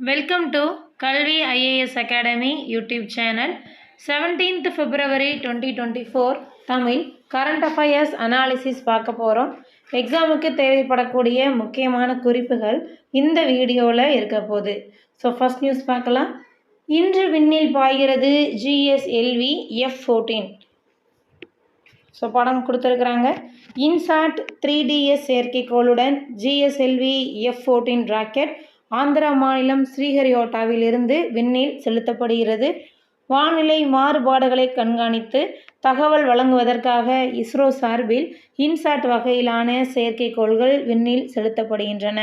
Welcome to கல்வி IAS academy YouTube channel. 17th February 2024 Tamil current affairs analysis பார்க்க போகிறோம். எக்ஸாமுக்கு தேவைப்படக்கூடிய முக்கியமான குறிப்புகள் இந்த வீடியோவில் இருக்க போகுது. ஸோ ஃபஸ்ட் நியூஸ் பார்க்கலாம். இன்று விண்ணில் பாய்கிறது GSLV F-14. ஸோ படம் கொடுத்துருக்குறாங்க. INSAT 3DS செயற்கைக்கோளுடன் GSLV F-14 rocket Andhra மாநிலம் ஸ்ரீஹரிகோட்டாவிலிருந்து விண்ணில் செலுத்தப்படுகிறது. வானிலை மாறுபாடுகளை கண்காணித்து தகவல் வழங்குவதற்காக இஸ்ரோ சார்பில் இன்சாட் வகையிலான செயற்கைக்கோள்கள் விண்ணில் செலுத்தப்படுகின்றன.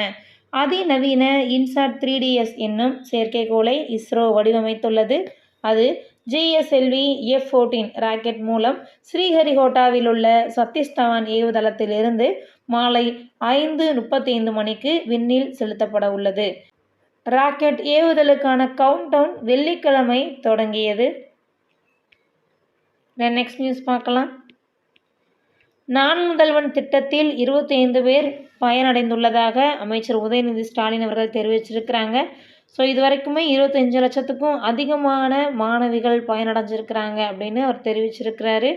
அதிநவீன இன்சாட் 3DS என்னும் செயற்கைக்கோளை இஸ்ரோ வடிவமைத்துள்ளது. அது GSLV F-14 ராக்கெட் மூலம் ஸ்ரீஹரிகோட்டாவில் உள்ள சதீஷ் தவான் ஏவுதளத்திலிருந்து மாலை 5:35 மணிக்கு விண்ணில் செலுத்தப்பட உள்ளது. ராக்கெட் ஏவுதலுக்கான கவுண்டவுன் வெள்ளிக்கிழமை தொடங்கியது. நெக்ஸ்ட் நியூஸ் பார்க்கலாம். நான் முதல்வன் திட்டத்தில் 25 பேர் பயனடைந்துள்ளதாக அமைச்சர் உதயநிதி ஸ்டாலின் அவர்கள் தெரிவிச்சிருக்கிறாங்க. ஸோ இது வரைக்குமே 25 லட்சத்துக்கும் அதிகமான மாணவிகள் பயனடைஞ்சிருக்கிறாங்க அப்படின்னு அவர் தெரிவிச்சிருக்கிறாரு.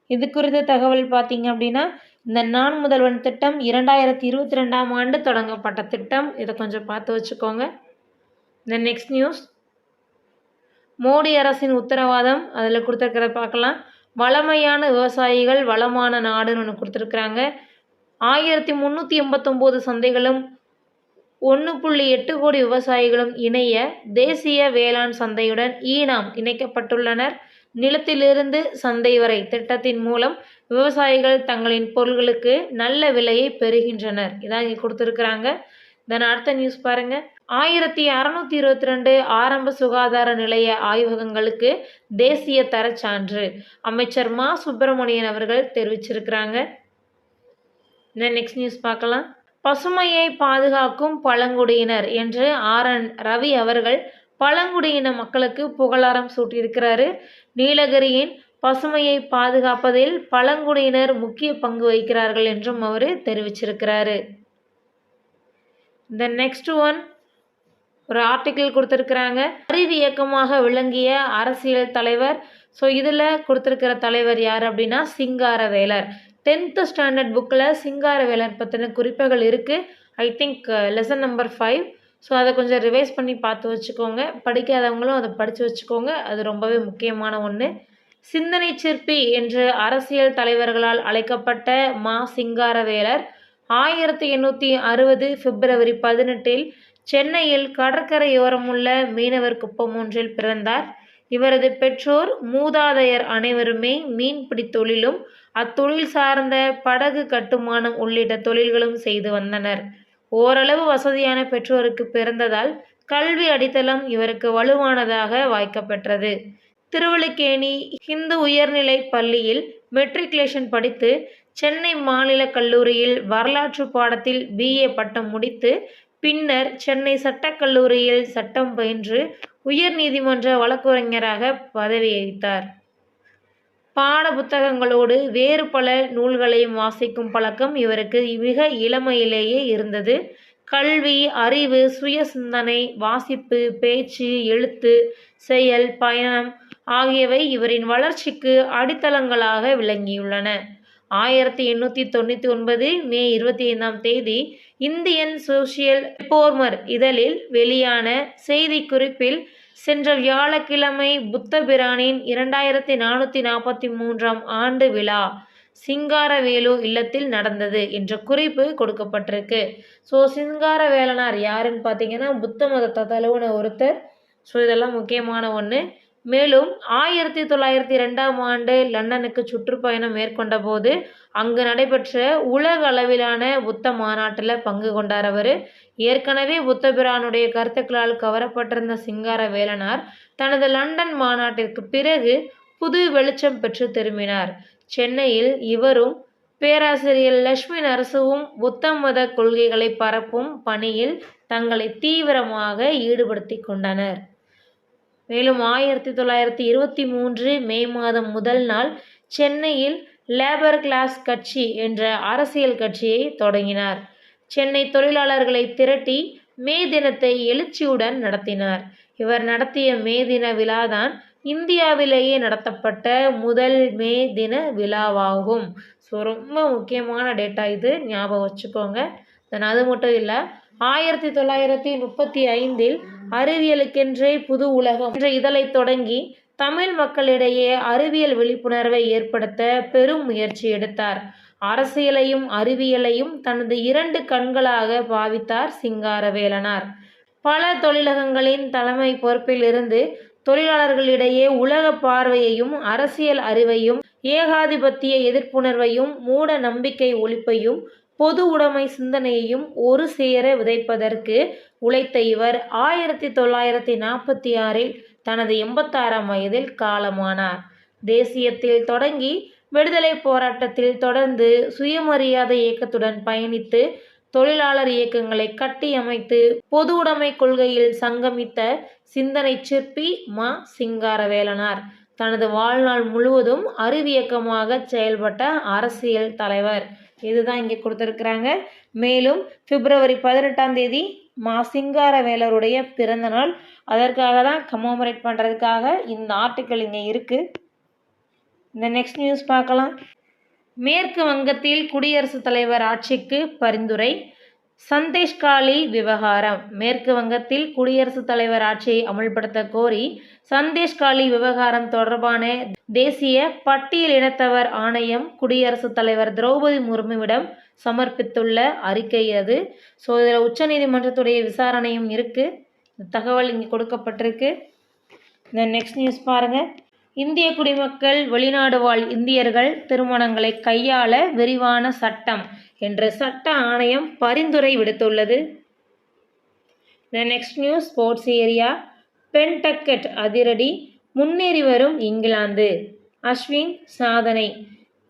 இது குறித்த தகவல் பார்த்தீங்க அப்படின்னா, இந்த நான் முதல்வன் திட்டம் 2022ஆம் ஆண்டு தொடங்கப்பட்ட திட்டம். இதை கொஞ்சம் பார்த்து வச்சுக்கோங்க. Next news. மோடி அரசின் உத்தரவாதம் அதில் கொடுத்துருக்கிறத பார்க்கலாம். வளமையான விவசாயிகள் வளமான நாடுன்னு ஒன்று கொடுத்துருக்குறாங்க. 1389 சந்தைகளும் 1.8 கோடி விவசாயிகளும் இணைய தேசிய வேளாண் சந்தையுடன் ஈனாம் இணைக்கப்பட்டுள்ளனர். நிலத்திலிருந்து சந்தை வரை திட்டத்தின் மூலம் விவசாயிகள் தங்களின் பொருட்களுக்கு நல்ல விலையை பெறுகின்றனர். இதான் இங்கே கொடுத்துருக்குறாங்க. தென் அடுத்த நியூஸ் பாருங்க. 1622 ஆரம்ப சுகாதார நிலைய ஆய்வகங்களுக்கு தேசிய தரச்சான்று அமைச்சர் மா சுப்பிரமணியன் அவர்கள் தெரிவிச்சிருக்கிறாங்க. நெக்ஸ்ட் நியூஸ் பார்க்கலாம். பசுமையை பாதுகாக்கும் பழங்குடியினர் என்று RN ரவி அவர்கள் பழங்குடியின மக்களுக்கு புகழாரம் சூட்டியிருக்கிறாரு. நீலகிரியின் பசுமையை பாதுகாப்பதில் பழங்குடியினர் முக்கிய பங்கு வகிக்கிறார்கள் என்றும் அவர் தெரிவிச்சிருக்கிறாரு. இந்த நெக்ஸ்ட் ஒன் ஒரு ஆர்டிக்கிள் கொடுத்துருக்குறாங்க. அறிவு இயக்கமாக விளங்கிய அரசியல் தலைவர். ஸோ இதில் கொடுத்துருக்கிற தலைவர் யார் அப்படின்னா சிங்காரவேலர். 10th ஸ்டாண்டர்ட் புக்கில் சிங்காரவேலர் பற்றின குறிப்புகள் இருக்குது. I think lesson number 5. So அதை கொஞ்சம் ரிவைஸ் பண்ணி பார்த்து வச்சுக்கோங்க. படிக்காதவங்களும் அதை படித்து வச்சுக்கோங்க. அது ரொம்பவே முக்கியமான ஒன்று. சிந்தனை சிற்பி என்று அரசியல் தலைவர்களால் அழைக்கப்பட்ட மா சிங்காரவேலர் 1860 February 18 சென்னையில் கடற்கரையோரமுள்ள மீனவர் குப்பம் ஒன்றில் பிறந்தார். இவரது பெற்றோர் மூதாதையர் அனைவருமே மீன்பிடி தொழிலும் அத்தொழில் சார்ந்த படகு கட்டுமானம் உள்ளிட்ட தொழில்களும் செய்து வந்தனர். ஓரளவு வசதியான பெற்றோருக்கு பிறந்ததால் கல்வி அடித்தளம் இவருக்கு வலுவானதாக வாய்க்கப்பெற்றது. திருவல்லிக்கேணி ஹிந்து உயர்நிலை பள்ளியில் மெட்ரிகுலேஷன் படித்து சென்னை மாநில கல்லூரியில் வரலாற்று பாடத்தில் BA பட்டம் முடித்து பின்னர் சென்னை சட்டக்கல்லூரியில் சட்டம் பயின்று உயர் நீதிமன்ற வழக்குரைஞராக பதவி வகித்தார். பாட புத்தகங்களோடு வேறு பல நூல்களையும் வாசிக்கும் பழக்கம் இவருக்கு மிக இளமையிலேயே இருந்தது. கல்வி, அறிவு, சுய சிந்தனை, வாசிப்பு, பேச்சு, எழுத்து, செயல், பயணம் ஆகியவை இவரின் வளர்ச்சிக்கு அடித்தளங்களாக விளங்கியுள்ளன. 1899 மே 25ஆம் தேதி இந்தியன் சோசியல் ரிஃபார்மர் இதழில் வெளியான செய்தி குறிப்பில் சென்ற வியாழக்கிழமை புத்தபிரானின் 2443ஆம் ஆண்டு விழா சிங்காரவேலு இல்லத்தில் நடந்தது என்ற குறிப்பு கொடுக்கப்பட்டிருக்கு. ஸோ சிங்காரவேலனார் யாருன்னு பார்த்தீங்கன்னா புத்த மதத்தை தழுவின ஒருத்தர். ஸோ இதெல்லாம் முக்கியமான ஒன்று. மேலும் 1902ஆம் ஆண்டு லண்டனுக்கு சுற்றுப்பயணம் மேற்கொண்ட போது அங்கு நடைபெற்ற உலக அளவிலான புத்த மாநாட்டில் பங்கு கொண்டார். அவர் ஏற்கனவே புத்தபிரானுடைய கருத்துக்களால் கவரப்பட்டிருந்த சிங்காரவேலனார் தனது லண்டன் மாநாட்டிற்கு பிறகு புது வெளிச்சம் பெற்று திரும்பினார். சென்னையில் இவரும் பேராசிரியர் லட்சுமி நரசுவும் புத்த மத கொள்கைகளை பரப்பும் பணியில் தங்களை தீவிரமாக ஈடுபடுத்தி கொண்டனர். மேலும் 1923 மே மாதம் முதல் நாள் சென்னையில் லேபர் கிளாஸ் கட்சி என்ற அரசியல் கட்சியை தொடங்கினார். சென்னை தொழிலாளர்களை திரட்டி மே தினத்தை எழுச்சியுடன் நடத்தினார். இவர் நடத்திய மே தின விழாதான் இந்தியாவிலேயே நடத்தப்பட்ட முதல் மே தின விழாவாகும். ஸோ ரொம்ப முக்கியமான டேட்டா இது, ஞாபகம் வச்சுக்கோங்க. தென் அது மட்டும் இல்லை, 1935 அறிவியலுக்கென்றே புது உலகம் என்ற இதழை தொடங்கி தமிழ் மக்களிடையே அறிவியல் விழிப்புணர்வை ஏற்படுத்த பெரும் முயற்சி எடுத்தார். அரசியலையும் அறிவியலையும் தனது 2 கண்களாக பாவித்தார் சிங்காரவேலனார். பல தொழிலகங்களின் தலைமை பொறுப்பில் இருந்து தொழிலாளர்களிடையே உலக பார்வையையும் அரசியல் அறிவையும் ஏகாதிபத்திய எதிர்ப்புணர்வையும் மூட நம்பிக்கை ஒழிப்பையும் பொது உடைமை சிந்தனையையும் ஒரு சேர விதைப்பதற்கு உழைத்த இவர் 1946 தனது 86ஆம் வயதில் காலமானார். தேசியத்தில் தொடங்கி விடுதலை போராட்டத்தில் தொடர்ந்து சுயமரியாதை இயக்கத்துடன் பயணித்து தொழிலாளர் இயக்கங்களை கட்டியமைத்து பொது உடைமை கொள்கையில் சங்கமித்த சிந்தனை சிற்பி மா. சிங்காரவேலனார். தனது வாழ்நாள் முழுவதும் அறிவியக்கமாக செயல்பட்ட அரசியல் தலைவர். இதுதான் இங்கே கொடுத்துருக்குறாங்க. மேலும் பிப்ரவரி 18ஆம் தேதி மா. சிங்காரவேலருடைய பிறந்த நாள். அதற்காக தான் கமோமரேட் பண்ணுறதுக்காக இந்த ஆர்டிக்கல் இங்கே இருக்குது. இந்த நெக்ஸ்ட் நியூஸ் பார்க்கலாம். மேற்கு வங்கத்தில் குடியரசுத் தலைவர் ஆட்சிக்கு பரிந்துரை. சந்தேஷ்காலி விவகாரம். மேற்கு வங்கத்தில் குடியரசுத் தலைவர் ஆட்சியை அமல்படுத்த கோரி சந்தேஷ்காலி விவகாரம் தொடர்பான தேசிய பட்டியல் இனத்தவர் ஆணையம் குடியரசுத் தலைவர் திரௌபதி முர்முவிடம் சமர்ப்பித்துள்ள அறிக்கை அது. ஸோ இதில் உச்சநீதிமன்றத்துடைய விசாரணையும் இருக்குது. தகவல் இங்கே கொடுக்கப்பட்டிருக்கு. இந்த நெக்ஸ்ட் நியூஸ் பாருங்கள். இந்திய குடிமக்கள் வெளிநாடு வாழ் இந்தியர்கள் திருமணங்களை கையாள விரிவான சட்டம் என்ற சட்ட ஆணையம் பரிந்துரை விடுத்துள்ளது. Next news sports area. Ben Duckett அதிரடி, முன்னேறி வரும் இங்கிலாந்து. அஸ்வின் சாதனை.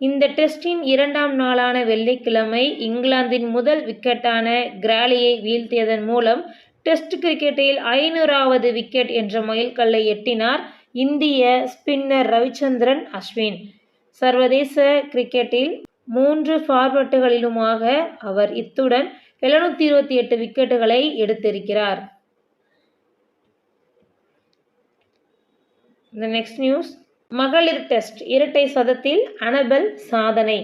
இந்த டெஸ்டின் 2ஆம் நாளான வெள்ளிக்கிழமை இங்கிலாந்தின் முதல் விக்கெட்டான கிராலியை வீழ்த்தியதன் மூலம் டெஸ்ட் கிரிக்கெட்டில் 500வது விக்கெட் என்ற மைல்கல்லை எட்டினார் இந்திய ஸ்பின்னர் ரவிச்சந்திரன் அஸ்வின். சர்வதேச கிரிக்கெட்டில் 3 ஃபார்மட்டுகளிலுமாக அவர் இத்துடன் 728 விக்கெட்டுகளை எடுத்திருக்கிறார். இந்த நெக்ஸ்ட் நியூஸ். மகளிர் டெஸ்ட் இரட்டை சதத்தில் அனபெல் சாதனை.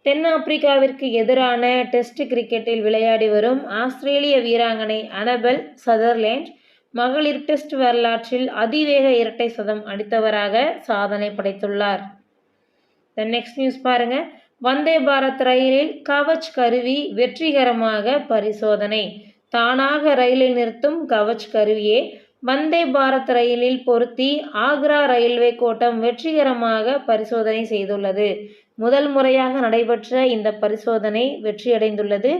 தென்னாப்பிரிக்காவிற்கு எதிரான டெஸ்ட் கிரிக்கெட்டில் விளையாடி வரும் ஆஸ்திரேலிய வீராங்கனை அனபெல் சதர்லேண்ட் மகளிர் டெஸ்ட் வரலாற்றில் அதிவேக இரட்டை சதம் அடித்தவராக சாதனை படைத்துள்ளார். நெக்ஸ்ட் நியூஸ் பாருங்க. வந்தே பாரத் ரயிலில் கவச் கருவி வெற்றிகரமாக பரிசோதனை. தானாக ரயிலை நிறுத்தும் கவச் கருவியை வந்தே பாரத் ரயிலில் பொருத்தி ஆக்ரா ரயில்வே கோட்டம் வெற்றிகரமாக பரிசோதனை செய்துள்ளது. முதல் முறையாக நடைபெற்ற இந்த பரிசோதனை வெற்றியடைந்துள்ளது.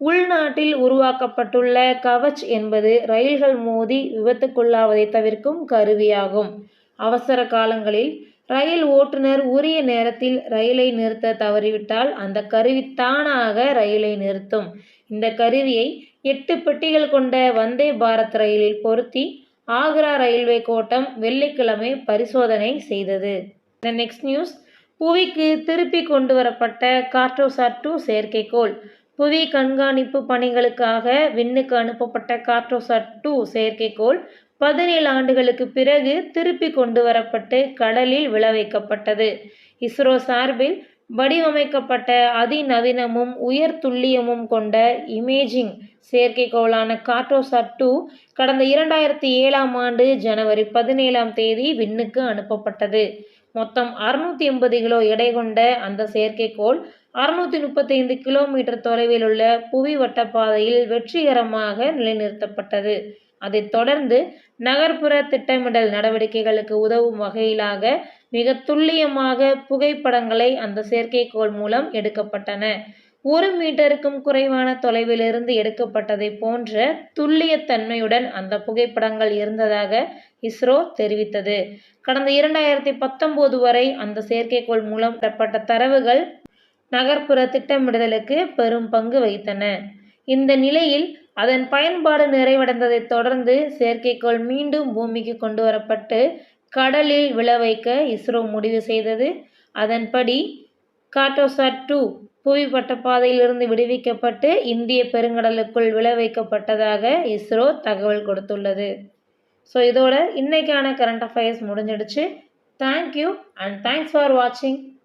உள்நாட்டில் உருவாக்கப்பட்டுள்ள கவச் என்பது ரயில்கள் மோதி விபத்துக்குள்ளாவதை தவிர்க்கும் கருவியாகும். அவசர காலங்களில் ரயில் ஓட்டுநர் உரிய நேரத்தில் ரயிலை நிறுத்த தவறிவிட்டால் அந்த கருவி தானாக ரயிலை நிறுத்தும். இந்த கருவியை 8 பெட்டிகள் கொண்ட வந்தே பாரத் ரயிலில் பொருத்தி ஆக்ரா ரயில்வே கோட்டம் வெள்ளிக்கிழமை பரிசோதனை செய்தது. Next news. புவிக்கு திருப்பி கொண்டு வரப்பட்ட கார்டோசாட் 2 செயற்கைக்கோள். புவி கண்காணிப்பு பணிகளுக்காக விண்ணுக்கு அனுப்பப்பட்ட கார்டோசாட் 2 செயற்கைக்கோள் 17 ஆண்டுகளுக்கு பிறகு திருப்பி கொண்டு வரப்பட்டு கடலில் விழ வைக்கப்பட்டது. இஸ்ரோ சார்பில் வடிவமைக்கப்பட்ட அதிநவீனமும் உயர் துல்லியமும் கொண்ட இமேஜிங் செயற்கைக்கோளான கார்டோசாட் 2 கடந்த 2007ஆம் ஆண்டு ஜனவரி 17ஆம் தேதி விண்ணுக்கு அனுப்பப்பட்டது. மொத்தம் 680 கிலோ எடை கொண்ட அந்த செயற்கைக்கோள் 635 கிலோமீட்டர் தொலைவில் உள்ள புவி வட்டப்பாதையில் வெற்றிகரமாக நிலைநிறுத்தப்பட்டது. அதைத் தொடர்ந்து நகர்ப்புற திட்டமிடல் நடவடிக்கைகளுக்கு உதவும் வகையிலாக மிக துல்லியமாக புகைப்படங்களை அந்த செயற்கைக்கோள் மூலம் எடுக்கப்பட்டன. 1 மீட்டருக்கும் குறைவான தொலைவிலிருந்து எடுக்கப்பட்டதை போன்ற துல்லியத்தன்மையுடன் அந்த புகைப்படங்கள் இருந்ததாக இஸ்ரோ தெரிவித்தது. கடந்த 2019 வரை அந்த செயற்கைக்கோள் மூலம் பெறப்பட்ட தரவுகள் நகர்ப்புற திட்டமிடுதலுக்கு பெரும் பங்கு வகித்தன. இந்த நிலையில் அதன் பயன்பாடு நிறைவடைந்ததைத் தொடர்ந்து செயற்கைக்கோள் மீண்டும் பூமிக்கு கொண்டு வரப்பட்டு கடலில் விழ வைக்க இஸ்ரோ முடிவு செய்தது. அதன்படி கார்டோசாட் 2 புவி பட்டப்பாதையிலிருந்து விடுவிக்கப்பட்டு இந்திய பெருங்கடலுக்குள் விழ வைக்கப்பட்டதாக இஸ்ரோ தகவல் கொடுத்துள்ளது. ஸோ இதோட இன்னைக்கான கரண்ட் அஃபேர்ஸ் முடிஞ்சிடுச்சு. தேங்க்யூ அண்ட் தேங்க்ஸ் ஃபார் வாட்சிங்.